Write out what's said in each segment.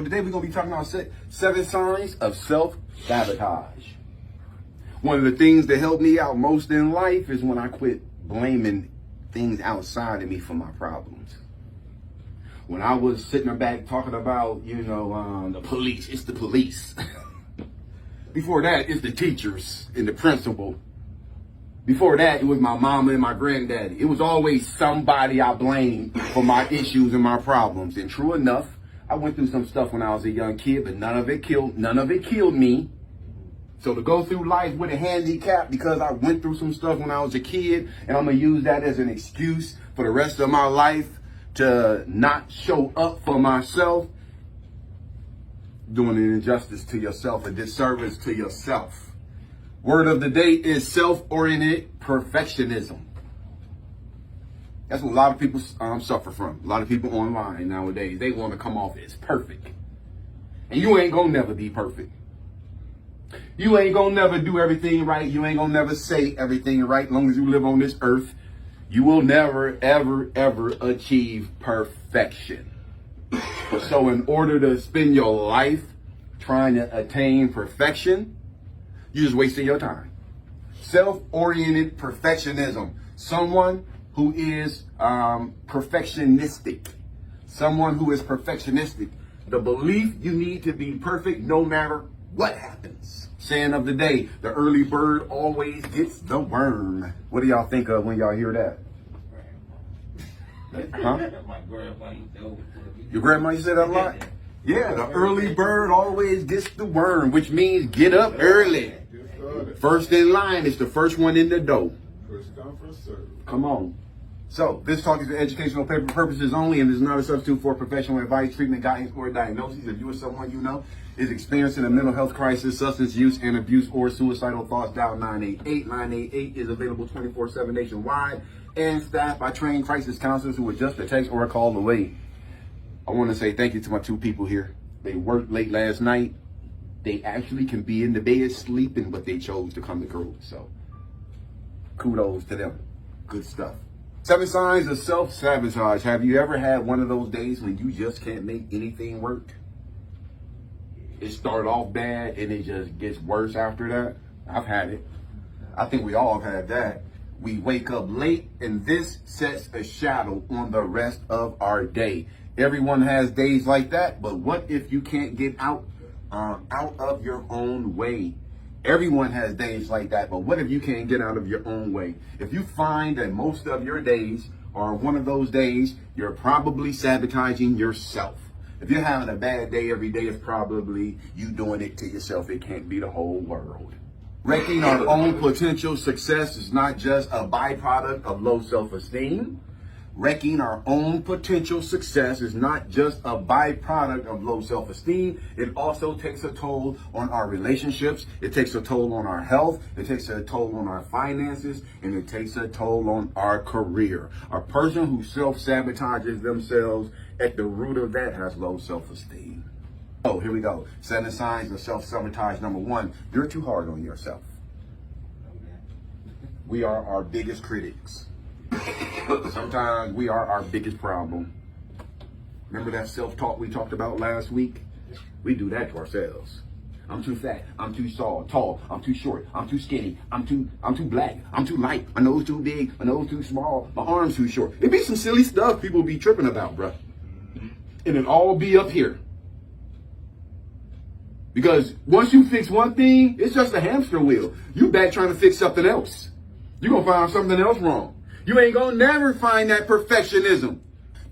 today we're going to be talking about 7 signs of self-sabotage. One of the things that helped me out most in life is when I quit blaming things outside of me for my problems. When I was sitting back talking about, the police, it's the police. Before that, it's the teachers and the principal. Before that, it was my mama and my granddaddy. It was always somebody I blamed for my issues and my problems. And true enough, I went through some stuff when I was a young kid, but none of it killed me. So to go through life with a handicap because I went through some stuff when I was a kid, and I'm going to use that as an excuse for the rest of my life to not show up for myself, doing an injustice to yourself, a disservice to yourself. Word of the day is self-oriented perfectionism. That's what a lot of people suffer from. A lot of people online nowadays, they want to come off as perfect. And you ain't gonna never be perfect. You ain't gonna never do everything right. You ain't gonna never say everything right. As long as you live on this earth, you will never, ever, ever achieve perfection. So in order to spend your life trying to attain perfection, you're just wasting your time. Self-oriented perfectionism. Someone who is perfectionistic. Someone who is perfectionistic. The belief you need to be perfect no matter what happens. Saying of the day, the early bird always gets the worm. What do y'all think of when y'all hear that? Huh? My grandma used to always tell me. Your grandma used to say that a lot? Yeah, the early bird always gets the worm, which means get up early. First in line is the first one in the door. First come, first serve. Come on. So, this talk is for educational purposes only and is not a substitute for professional advice, treatment, guidance, or diagnosis. If you or someone you know is experiencing a mental health crisis, substance use and abuse, or suicidal thoughts, dial 988. 988 is available 24/7 nationwide and staffed by trained crisis counselors who are just a text or a call away. I want to say thank you to my 2 people here. They worked late last night. They actually can be in the bed sleeping, but they chose to come to crew. So, kudos to them. Good stuff. 7 signs of self-sabotage. Have you ever had one of those days when you just can't make anything work? It started off bad and it just gets worse after that. I've had it. I think we all have had that. We wake up late and this sets a shadow on the rest of our day. Everyone has days like that, but what if you can't get out of your own way? Everyone has days like that, but what if you can't get out of your own way? If you find that most of your days are one of those days, you're probably sabotaging yourself. If you're having a bad day every day, it's probably you doing it to yourself. It can't be the whole world. Wrecking our own potential success is not just a byproduct of low self-esteem. Wrecking our own potential success is not just a byproduct of low self-esteem. It also takes a toll on our relationships. It takes a toll on our health. It takes a toll on our finances. And it takes a toll on our career. A person who self-sabotages themselves, at the root of that has low self-esteem. Oh, here we go. 7 signs of self-sabotage. Number 1, you're too hard on yourself. We are our biggest critics. Sometimes we are our biggest problem. Remember that self-talk we talked about last week? We do that to ourselves. I'm too fat. I'm too tall. I'm too short. I'm too skinny. I'm too black. I'm too light. My nose too big. My nose too small. My arms too short. It be some silly stuff people be tripping about, bruh. And it all be up here. Because once you fix one thing, it's just a hamster wheel. You back trying to fix something else. You're going to find something else wrong. You ain't gonna never find that perfectionism.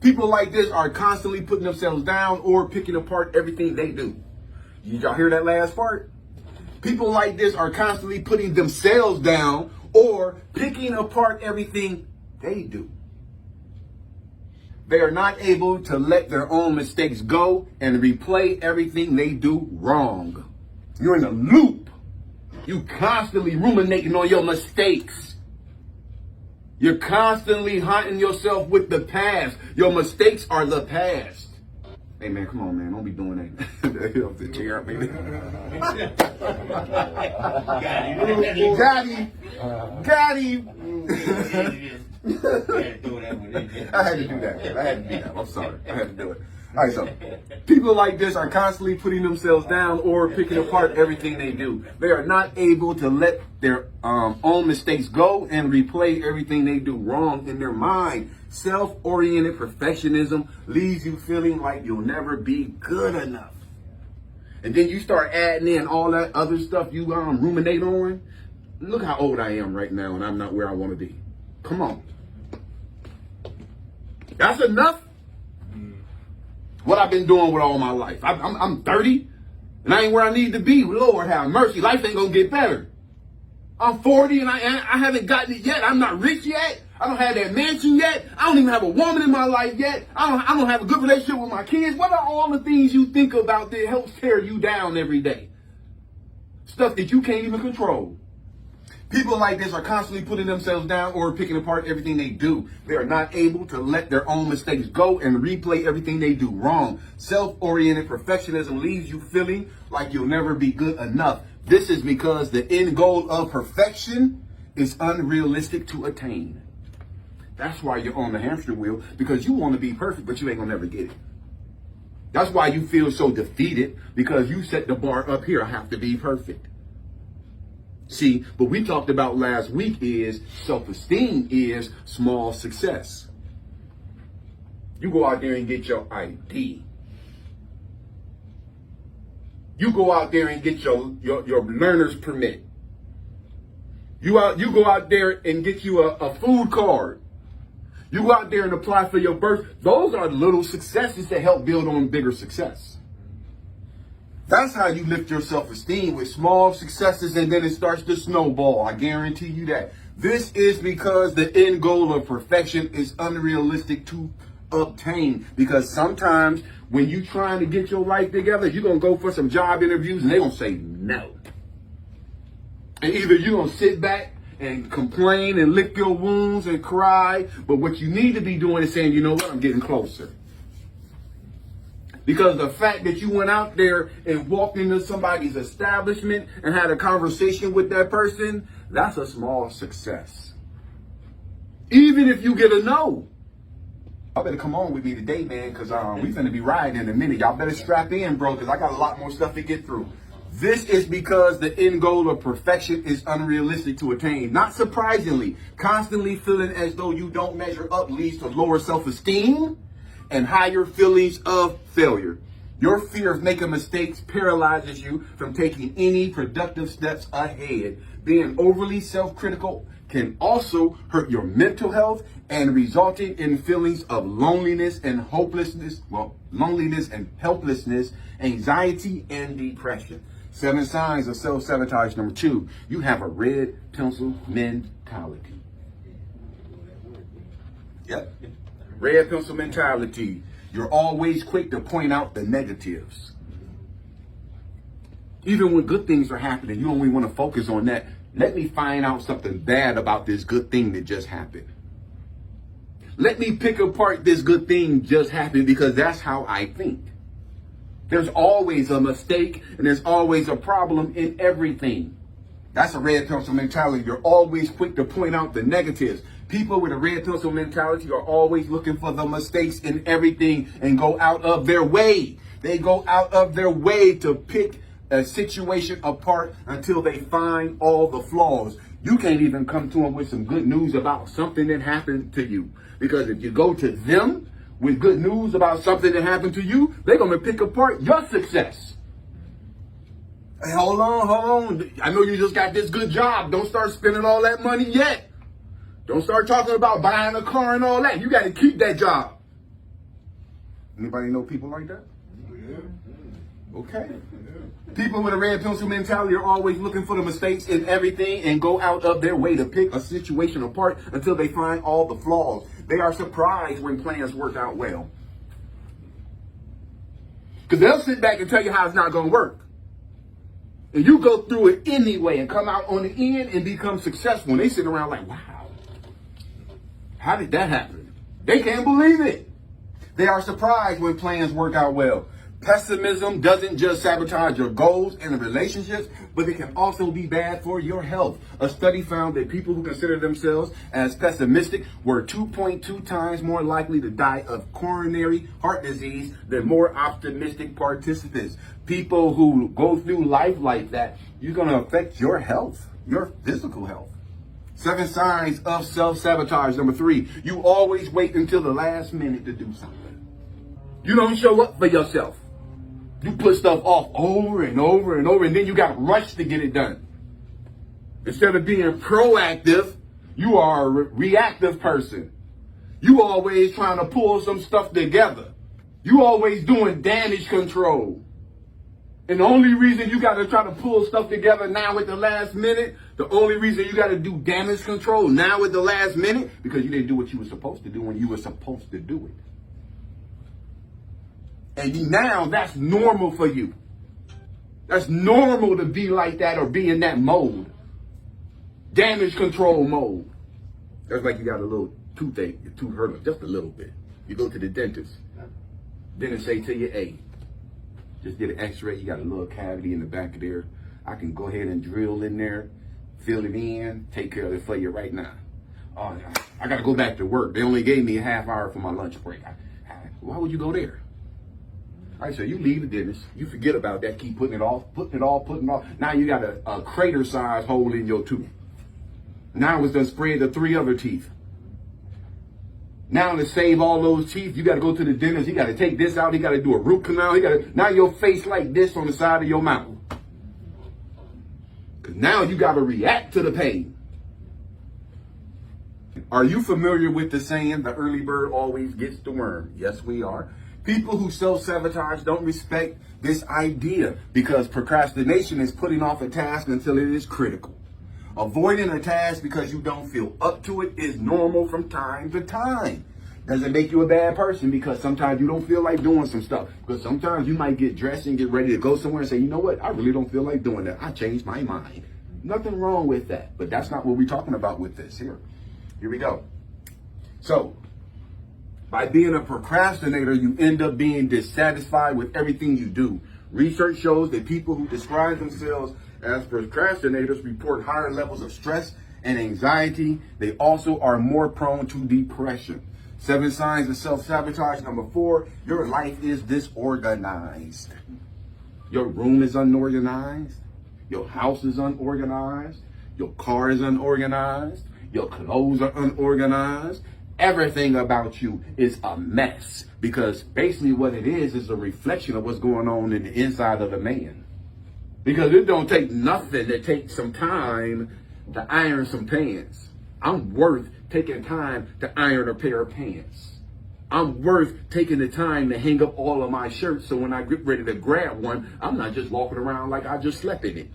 People like this are constantly putting themselves down or picking apart everything they do. Did y'all hear that last part? People like this are constantly putting themselves down or picking apart everything they do. They are not able to let their own mistakes go and replay everything they do wrong. You're in a loop. You constantly ruminating on your mistakes. You're constantly haunting yourself with the past. Your mistakes are the past. Hey man, come on man, don't be doing that. Help the chair, baby. Got him. I had to do that. I'm sorry. I had to do it. All right, so people like this are constantly putting themselves down or picking apart everything they do. They are not able to let their own mistakes go and replay everything they do wrong in their mind. Self-oriented perfectionism leaves you feeling like you'll never be good enough. And then you start adding in all that other stuff you ruminate on. Look how old I am right now and I'm not where I want to be. Come on. That's enough. What I've been doing with all my life. I'm 30 and I ain't where I need to be. Lord have mercy. Life ain't gonna get better. I'm 40 and I haven't gotten it yet. I'm not rich yet. I don't have that mansion yet. I don't even have a woman in my life yet. I don't have a good relationship with my kids. What are all the things you think about that helps tear you down every day? Stuff that you can't even control. People like this are constantly putting themselves down or picking apart everything they do. They are not able to let their own mistakes go and replay everything they do wrong. Self-oriented perfectionism leaves you feeling like you'll never be good enough. This is because the end goal of perfection is unrealistic to attain. That's why you're on the hamster wheel, because you want to be perfect, but you ain't gonna never get it. That's why you feel so defeated, because you set the bar up here. I have to be perfect. See, what we talked about last week is self-esteem is small success. You go out there and get your ID. You go out there and get your learner's permit. You go out there and get you a food card. You go out there and apply for your birth. Those are little successes that help build on bigger success. That's how you lift your self-esteem, with small successes, and then it starts to snowball. I guarantee you that. This is because the end goal of perfection is unrealistic to obtain. Because sometimes when you're trying to get your life together, you're going to go for some job interviews and they're going to say no. And either you're going to sit back and complain and lick your wounds and cry, but what you need to be doing is saying, you know what, I'm getting closer. Because the fact that you went out there and walked into somebody's establishment and had a conversation with that person, that's a small success. Even if you get a no. Y'all better come on with me today, man, because we finna be riding in a minute. Y'all better strap in, bro, because I got a lot more stuff to get through. This is because the end goal of perfection is unrealistic to attain. Not surprisingly, constantly feeling as though you don't measure up leads to lower self-esteem and higher feelings of failure. Your fear of making mistakes paralyzes you from taking any productive steps ahead. Being overly self-critical can also hurt your mental health and resulting in feelings of loneliness and hopelessness, loneliness and helplessness, anxiety and depression. 7 signs of self-sabotage. Number 2, you have a red pencil mentality. Yep. Red pencil mentality. You're always quick to point out the negatives. Even when good things are happening, you only want to focus on that. Let me find out something bad about this good thing that just happened. Let me pick apart this good thing just happened, because that's how I think. There's always a mistake and there's always a problem in everything. That's a red pencil mentality. You're always quick to point out the negatives. People with a red pencil mentality are always looking for the mistakes in everything and go out of their way. They go out of their way to pick a situation apart until they find all the flaws. You can't even come to them with some good news about something that happened to you. Because if you go to them with good news about something that happened to you, they're going to pick apart your success. Hey, hold on. I know you just got this good job. Don't start spending all that money yet. Don't start talking about buying a car and all that. You got to keep that job. Anybody know people like that? Yeah. Okay. People with a red pencil mentality are always looking for the mistakes in everything and go out of their way to pick a situation apart until they find all the flaws. They are surprised when plans work out well. Because they'll sit back and tell you how it's not going to work. And you go through it anyway and come out on the end and become successful. And they sit around like, wow, how did that happen? They can't believe it. They are surprised when plans work out well. Pessimism doesn't just sabotage your goals and relationships, but it can also be bad for your health. A study found that people who consider themselves as pessimistic were 2.2 times more likely to die of coronary heart disease than more optimistic participants. People who go through life like that, you're going to affect your health, your physical health. 7 signs of self-sabotage. Number 3, you always wait until the last minute to do something. You don't show up for yourself. You put stuff off over and over and over, and then you got to rush to get it done. Instead of being proactive, you are a reactive person. You always trying to pull some stuff together. You always doing damage control. And the only reason you got to try to pull stuff together now at the last minute, the only reason you got to do damage control now at the last minute, because you didn't do what you were supposed to do when you were supposed to do it. And now that's normal for you. That's normal to be like that or be in that mode. Damage control mode. That's like you got a little toothache, your tooth hurt just a little bit. You go to the dentist. Dentist say to you, hey, just get an x-ray. You got a little cavity in the back of there. I can go ahead and drill in there, fill it in, take care of it for you right now. I got to go back to work. They only gave me a half hour for my lunch break. Why would you go there? All right, so you leave the dentist, you forget about that, keep putting it off. Now you got a crater-sized hole in your tooth. Now it's done spread to 3 other teeth. Now to save all those teeth, you got to go to the dentist. He got to take this out. He got to do a root canal. Now your face like this on the side of your mouth. Because now you got to react to the pain. Are you familiar with the saying, the early bird always gets the worm? Yes, we are. People who self-sabotage don't respect this idea because procrastination is putting off a task until it is critical. Avoiding a task because you don't feel up to it is normal from time to time. Doesn't make you a bad person because sometimes you don't feel like doing some stuff. Because sometimes you might get dressed and get ready to go somewhere and say, you know what, I really don't feel like doing that. I changed my mind. Nothing wrong with that. But that's not what we're talking about with this here. Here we go. So, by being a procrastinator, you end up being dissatisfied with everything you do. Research shows that people who describe themselves as procrastinators report higher levels of stress and anxiety. They also are more prone to depression. 7 signs of self-sabotage. Number 4, your life is disorganized. Your room is unorganized. Your house is unorganized. Your car is unorganized. Your clothes are unorganized. Everything about you is a mess because basically what it is a reflection of what's going on in the inside of the man. Because it don't take nothing to take some time to iron some pants. I'm worth taking time to iron a pair of pants. I'm worth taking the time to hang up all of my shirts so when I get ready to grab one, I'm not just walking around like I just slept in it.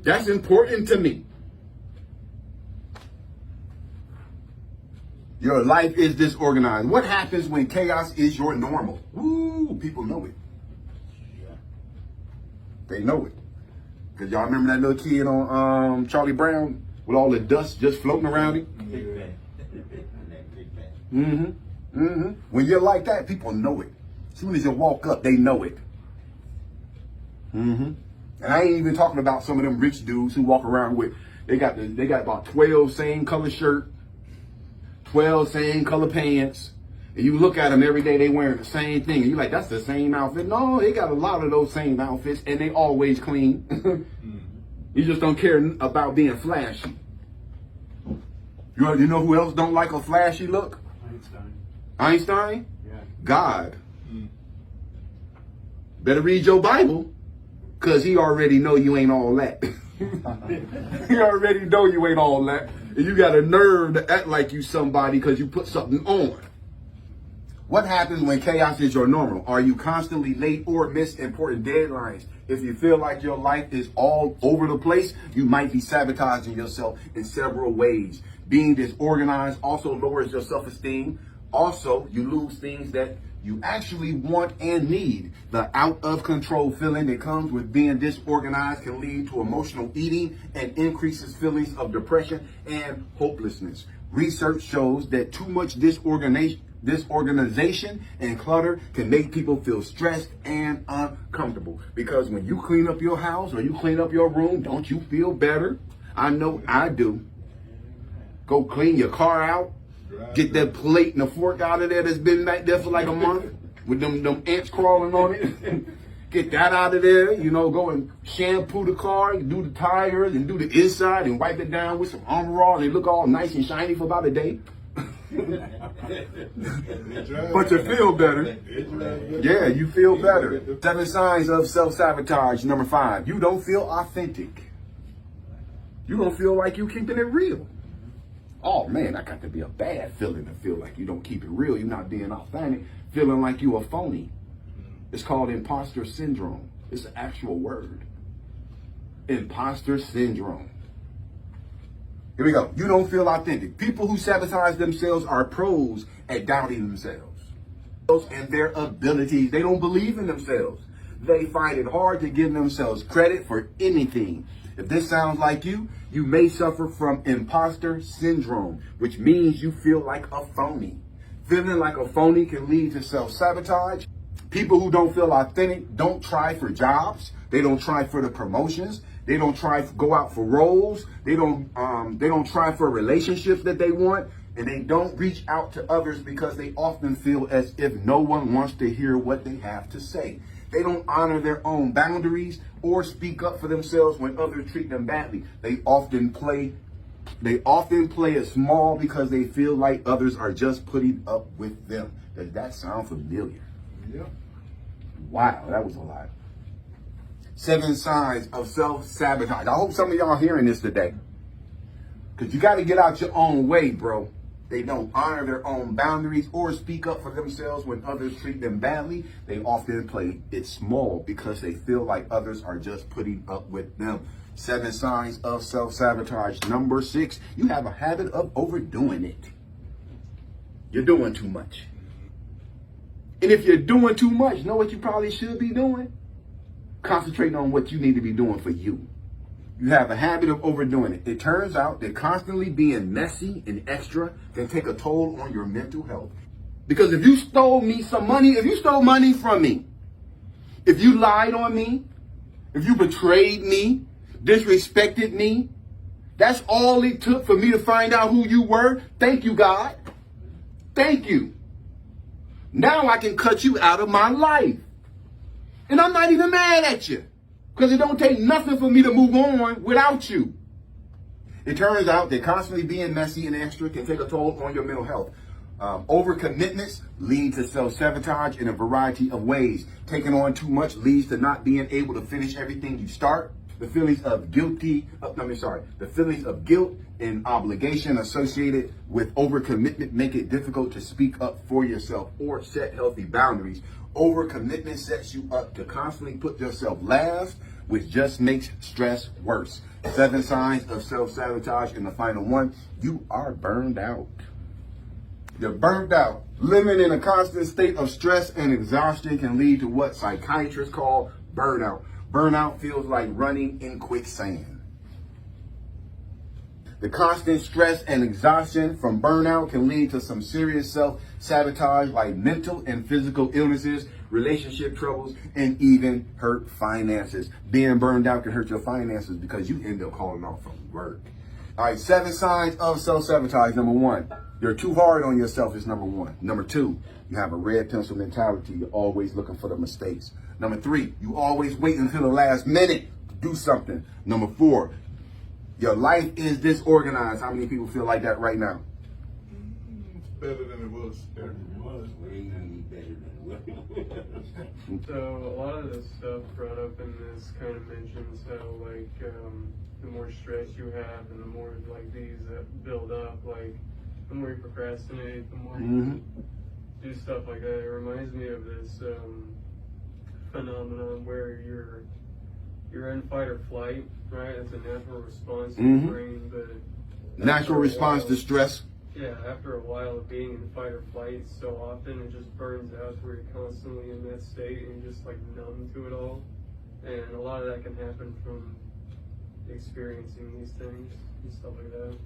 That's important to me. Your life is disorganized. What happens when chaos is your normal? Woo, people know it. They know it. Because y'all remember that little kid on Charlie Brown with all the dust just floating around him? When you're like that, people know it. As soon as you walk up, they know it. And I ain't even talking about some of them rich dudes who walk around with, they got about 12 same color shirt, 12 same color pants, and you look at them every day, they wearing the same thing, and you're like, that's the same outfit. No, they got a lot of those same outfits, and they always clean. You just don't care about being flashy. You know who else don't like a flashy look? Einstein? Yeah. God. Better read your Bible, because he already know you ain't all that. He already know you ain't all that. And you got a nerve to act like you somebody because you put something on. What happens when chaos is your normal? Are you constantly late or miss important deadlines? If you feel like your life is all over the place, you might be sabotaging yourself in several ways. Being disorganized also lowers your self-esteem. Also, you lose things that you actually want and need. The out of control feeling that comes with being disorganized can lead to emotional eating and increases feelings of depression and hopelessness. Research shows that too much disorganization Disorganization and clutter can make people feel stressed and uncomfortable. Because when you clean up your house or you clean up your room, don't you feel better? I know I do. Go clean your car out. Get that plate and the fork out of there that's been back there for like a month with them ants crawling on it. Get that out of there. You know, go and shampoo the car, do the tires, and do the inside and wipe it down with some Armor All. They look all nice and shiny for about a day. But you feel better. Yeah, you feel better. 7 signs of self-sabotage. Number 5, you don't feel authentic. You don't feel like you keeping it real. Oh man, that got to be a bad feeling to feel like you don't keep it real. You're not being authentic, feeling like you a phony. It's called imposter syndrome. It's an actual word. Imposter syndrome. Here we go. You don't feel authentic. People who sabotage themselves are pros at doubting themselves and their abilities. They don't believe in themselves. They find it hard to give themselves credit for anything. If this sounds like you may suffer from imposter syndrome, which means you feel like a phony. Feeling like a phony can lead to self-sabotage. People who don't feel authentic don't try for jobs. They don't try for the promotions. They don't try to go out for roles. They don't try for relationships that they want. And they don't reach out to others because they often feel as if no one wants to hear what they have to say. They don't honor their own boundaries or speak up for themselves when others treat them badly. They often play it small because they feel like others are just putting up with them. Does that sound familiar? Yeah. Wow, that was a lot. 7 signs of self-sabotage. I hope some of y'all hearing this today. Because you got to get out your own way, bro. They don't honor their own boundaries or speak up for themselves when others treat them badly. They often play it small because they feel like others are just putting up with them. 7 signs of self-sabotage. Number 6, you have a habit of overdoing it. You're doing too much. And if you're doing too much, know what you probably should be doing? Concentrating on what you need to be doing for you. You have a habit of overdoing it. It turns out that constantly being messy and extra can take a toll on your mental health. Because if you stole me some money, if you stole money from me, if you lied on me, if you betrayed me, disrespected me, that's all it took for me to find out who you were. Thank you, God. Thank you. Now I can cut you out of my life. And I'm not even mad at you. Because it don't take nothing for me to move on without you. It turns out that constantly being messy and extra can take a toll on your mental health. Overcommitments lead to self-sabotage in a variety of ways. Taking on too much leads to not being able to finish everything you start. The feelings of guilt and obligation associated with overcommitment make it difficult to speak up for yourself or set healthy boundaries. Overcommitment sets you up to constantly put yourself last, which just makes stress worse. 7 signs of self-sabotage, and the final one, you are burned out. You're burned out. Living in a constant state of stress and exhaustion can lead to what psychiatrists call burnout. Burnout feels like running in quicksand. The constant stress and exhaustion from burnout can lead to some serious self-sabotage like mental and physical illnesses, relationship troubles, and even hurt finances. Being burned out can hurt your finances because you end up calling off from work. All right, 7 signs of self-sabotage. Number 1, you're too hard on yourself is number 1. Number 2, you have a red pencil mentality. You're always looking for the mistakes. Number 3, you always wait until the last minute to do something. Number 4, your life is disorganized. How many people feel like that right now? It's better than it was. It was way better than it was. So a lot of this stuff brought up in this kind of mentions how like the more stress you have and the more like these that build up, like the more you procrastinate, the more you do stuff like that. It reminds me of this phenomenon where you're in fight or flight, right? It's a natural response to your brain, but Natural response to stress. yeah, after a while of being in fight or flight so often, it just burns out to where you're constantly in that state and you're just like numb to it all. And a lot of that can happen from experiencing these things and stuff like that.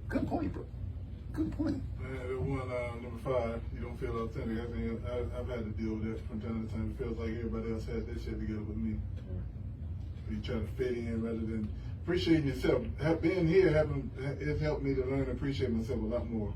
Good point, bro. Good point. Man, the one, number 5, you don't feel authentic. I think I've had to deal with that from time to time. It feels like everybody else had this shit together with me. You try to fit in rather than appreciating yourself. Being here, it's helped me to learn and appreciate myself a lot more.